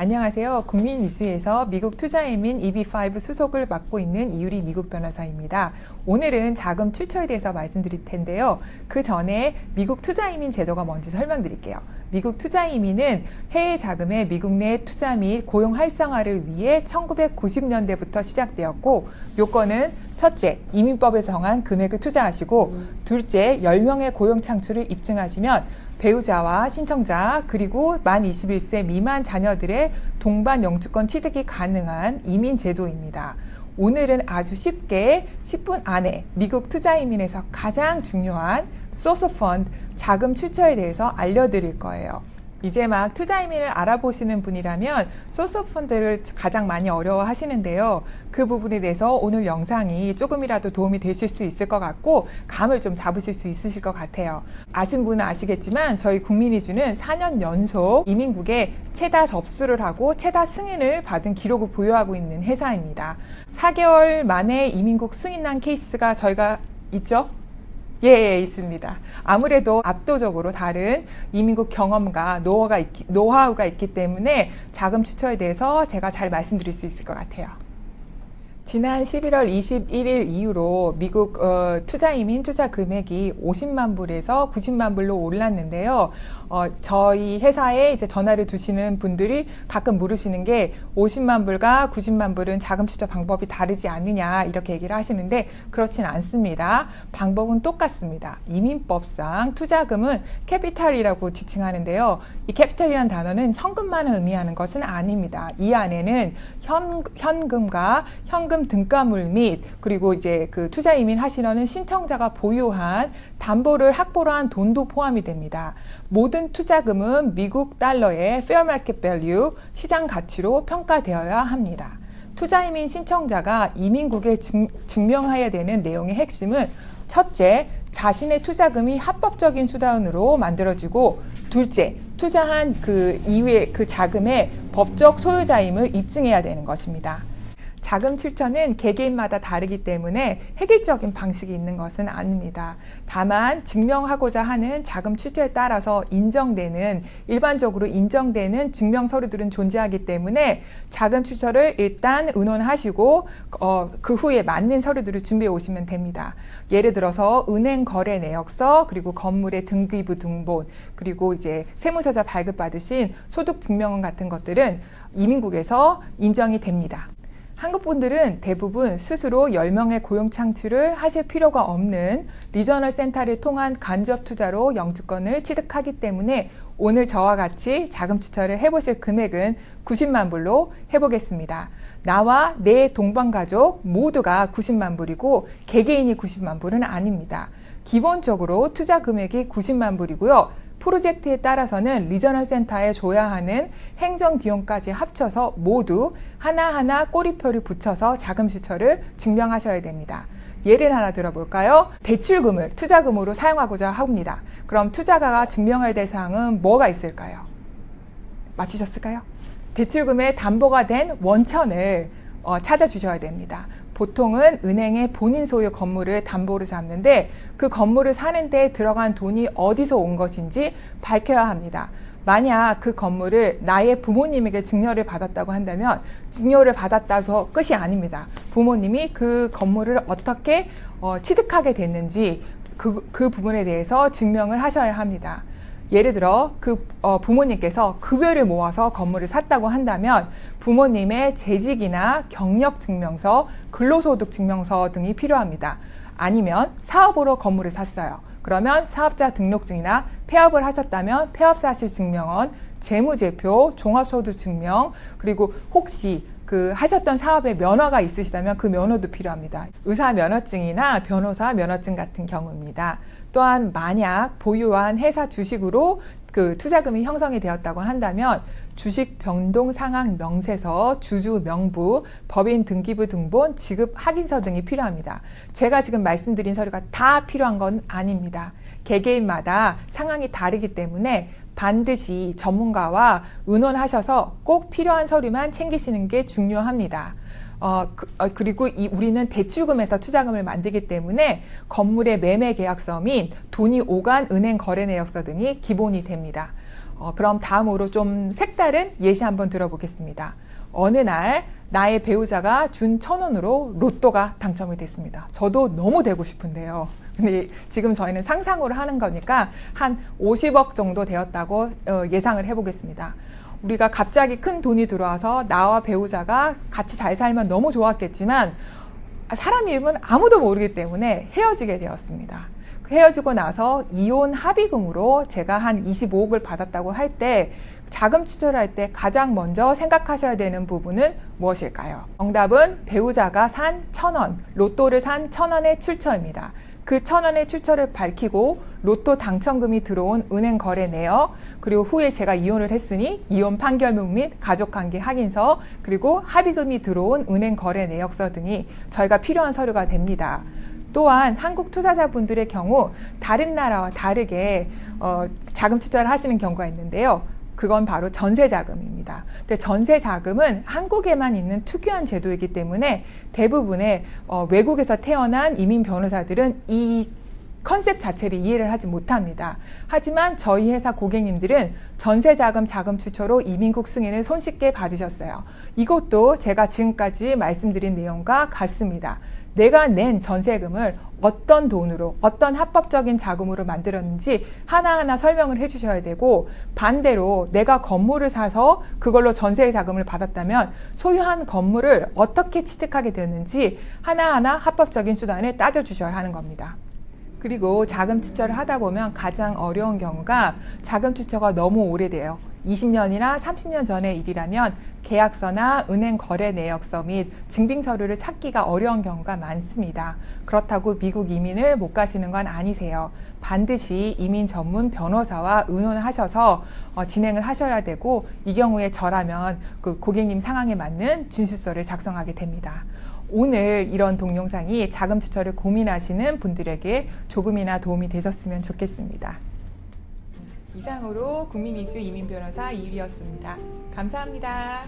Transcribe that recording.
안녕하세요. 국민이슈에서 미국 투자이민 EB5 수석을 맡고 있는 이유리 미국 변호사입니다. 오늘은 자금 출처에 대해서 말씀드릴 텐데요. 그 전에 미국 투자이민 제도가 뭔지 설명드릴게요. 미국 투자이민은 해외 자금의 미국 내 투자 및 고용 활성화를 위해 1990년대부터 시작되었고, 요건은 첫째, 이민법에서 정한 금액을 투자하시고, 둘째, 10명의 고용 창출을 입증하시면 배우자와 신청자 그리고 만 21세 미만 자녀들의 동반 영주권 취득이 가능한 이민 제도입니다. 오늘은 아주 쉽게 10분 안에 미국 투자이민에서 가장 중요한 소스 펀드 자금 출처에 대해서 알려드릴 거예요. 이제 막 투자이민을 알아보시는 분이라면 소스 펀드를 가장 많이 어려워하시는데요. 그 부분에 대해서 오늘 영상이 조금이라도 도움이 되실 수 있을 것 같고 감을 좀 잡으실 수 있으실 것 같아요. 아신 분은 아시겠지만 저희 국민이주는 4년 연속 이민국에 최다 접수를 하고 최다 승인을 받은 기록을 보유하고 있는 회사입니다. 4개월 만에 이민국 승인난 케이스가 저희가 있죠? 예, 있습니다. 아무래도 압도적으로 다른 이민국 경험과 노하우가 있기 때문에 자금 출처에 대해서 제가 잘 말씀드릴 수 있을 것 같아요. 지난 11월 21일 이후로 미국 투자이민 투자 금액이 50만 불에서 90만 불로 올랐는데요. 저희 회사에 이제 전화를 주시는 분들이 가끔 물으시는 게 50만 불과 90만 불은 자금 출처 방법이 다르지 않느냐 이렇게 얘기를 하시는데 그렇진 않습니다. 방법은 똑같습니다. 이민법상 투자금은 캐피탈이라고 지칭하는데요. 이 캐피탈이라는 단어는 현금만을 의미하는 것은 아닙니다. 이 안에는 현금과 현금 등가물 및 그리고 이제 그 투자 이민 하시려는 신청자가 보유한 담보를 확보로 한 돈도 포함이 됩니다. 모든 투자금은 미국 달러의 fair market value 시장 가치로 평가되어야 합니다. 투자 이민 신청자가 이민국에 증명해야 되는 내용의 핵심은 첫째, 자신의 투자금이 합법적인 수단으로 만들어지고 둘째, 투자한 그 이후에 그 자금의 법적 소유자임을 입증해야 되는 것입니다. 자금 출처는 개개인마다 다르기 때문에 획일적인 방식이 있는 것은 아닙니다. 다만 증명하고자 하는 자금 출처에 따라서 일반적으로 인정되는 증명 서류들은 존재하기 때문에 자금 출처를 일단 의논하시고 그 후에 맞는 서류들을 준비해 오시면 됩니다. 예를 들어서 은행 거래 내역서, 그리고 건물의 등기부 등본, 그리고 이제 세무서자 발급받으신 소득 증명원 같은 것들은 이민국에서 인정이 됩니다. 한국 분들은 대부분 스스로 10명의 고용 창출을 하실 필요가 없는 리저널 센터를 통한 간접 투자로 영주권을 취득하기 때문에 오늘 저와 같이 자금 출처를 해보실 금액은 90만 불로 해보겠습니다. 나와 내 동반가족 모두가 90만 불이고 개개인이 90만 불은 아닙니다. 기본적으로 투자 금액이 90만 불이고요. 프로젝트에 따라서는 리저널 센터에 줘야 하는 행정비용까지 합쳐서 모두 하나하나 꼬리표를 붙여서 자금 출처를 증명하셔야 됩니다. 예를 하나 들어볼까요? 대출금을 투자금으로 사용하고자 합니다. 그럼 투자가가 증명해야 될 사항은 뭐가 있을까요? 맞추셨을까요? 대출금의 담보가 된 원천을 찾아주셔야 됩니다. 보통은 은행의 본인 소유 건물을 담보로 잡는데 그 건물을 사는 데 들어간 돈이 어디서 온 것인지 밝혀야 합니다. 만약 그 건물을 나의 부모님에게 증여를 받았다고 한다면 증여를 받았다서 끝이 아닙니다. 부모님이 그 건물을 어떻게 취득하게 됐는지 그 부분에 대해서 증명을 하셔야 합니다. 예를 들어 부모님께서 급여를 모아서 건물을 샀다고 한다면 부모님의 재직이나 경력증명서, 근로소득증명서 등이 필요합니다. 아니면 사업으로 건물을 샀어요. 그러면 사업자 등록증이나 폐업을 하셨다면 폐업사실증명원, 재무제표, 종합소득증명, 그리고 혹시 하셨던 사업에 면허가 있으시다면 그 면허도 필요합니다. 의사 면허증이나 변호사 면허증 같은 경우입니다. 또한 만약 보유한 회사 주식으로 투자금이 형성이 되었다고 한다면 주식 변동 상황 명세서, 주주 명부, 법인 등기부 등본, 지급 확인서 등이 필요합니다. 제가 지금 말씀드린 서류가 다 필요한 건 아닙니다. 개개인마다 상황이 다르기 때문에 반드시 전문가와 의논하셔서 꼭 필요한 서류만 챙기시는 게 중요합니다. 그리고 우리는 대출금에서 투자금을 만들기 때문에 건물의 매매 계약서 및 돈이 오간 은행 거래 내역서 등이 기본이 됩니다. 그럼 다음으로 좀 색다른 예시 한번 들어보겠습니다. 어느 날 나의 배우자가 준 1,000원으로 로또가 당첨이 됐습니다. 저도 너무 되고 싶은데요. 근데 지금 저희는 상상으로 하는 거니까 한 50억 정도 되었다고 예상을 해보겠습니다. 우리가 갑자기 큰 돈이 들어와서 나와 배우자가 같이 잘 살면 너무 좋았겠지만 사람 이름은 아무도 모르기 때문에 헤어지게 되었습니다. 헤어지고 나서 이혼 합의금으로 제가 한 25억을 받았다고 할 때 자금 추천을 할 때 가장 먼저 생각하셔야 되는 부분은 무엇일까요? 정답은 배우자가 산 1,000원, 로또를 산 1,000원의 출처입니다. 그 1,000원의 출처를 밝히고 로또 당첨금이 들어온 은행 거래 내역, 그리고 후에 제가 이혼을 했으니 이혼 판결문 및 가족관계 확인서, 그리고 합의금이 들어온 은행 거래 내역서 등이 저희가 필요한 서류가 됩니다. 또한 한국 투자자분들의 경우 다른 나라와 다르게 자금 투자를 하시는 경우가 있는데요. 그건 바로 전세자금입니다. 근데 전세자금은 한국에만 있는 특유한 제도이기 때문에 대부분의 외국에서 태어난 이민 변호사들은 이 컨셉 자체를 이해를 하지 못합니다. 하지만 저희 회사 고객님들은 전세자금 자금 추천으로 이민국 승인을 손쉽게 받으셨어요. 이것도 제가 지금까지 말씀드린 내용과 같습니다. 내가 낸 전세금을 어떤 돈으로, 어떤 합법적인 자금으로 만들었는지 하나하나 설명을 해주셔야 되고, 반대로 내가 건물을 사서 그걸로 전세 자금을 받았다면 소유한 건물을 어떻게 취득하게 되었는지 하나하나 합법적인 수단을 따져주셔야 하는 겁니다. 그리고 자금 추천을 하다 보면 가장 어려운 경우가 자금 추천가 너무 오래돼요. 20년이나 30년 전의 일이라면 계약서나 은행 거래 내역서 및 증빙서류를 찾기가 어려운 경우가 많습니다. 그렇다고 미국 이민을 못 가시는 건 아니세요. 반드시 이민 전문 변호사와 의논하셔서 진행을 하셔야 되고, 이 경우에 저라면 그 고객님 상황에 맞는 진술서를 작성하게 됩니다. 오늘 이런 동영상이 자금 추천을 고민하시는 분들에게 조금이나 도움이 되셨으면 좋겠습니다. 이상으로 국민이주 이민변호사 이유리였습니다. 감사합니다.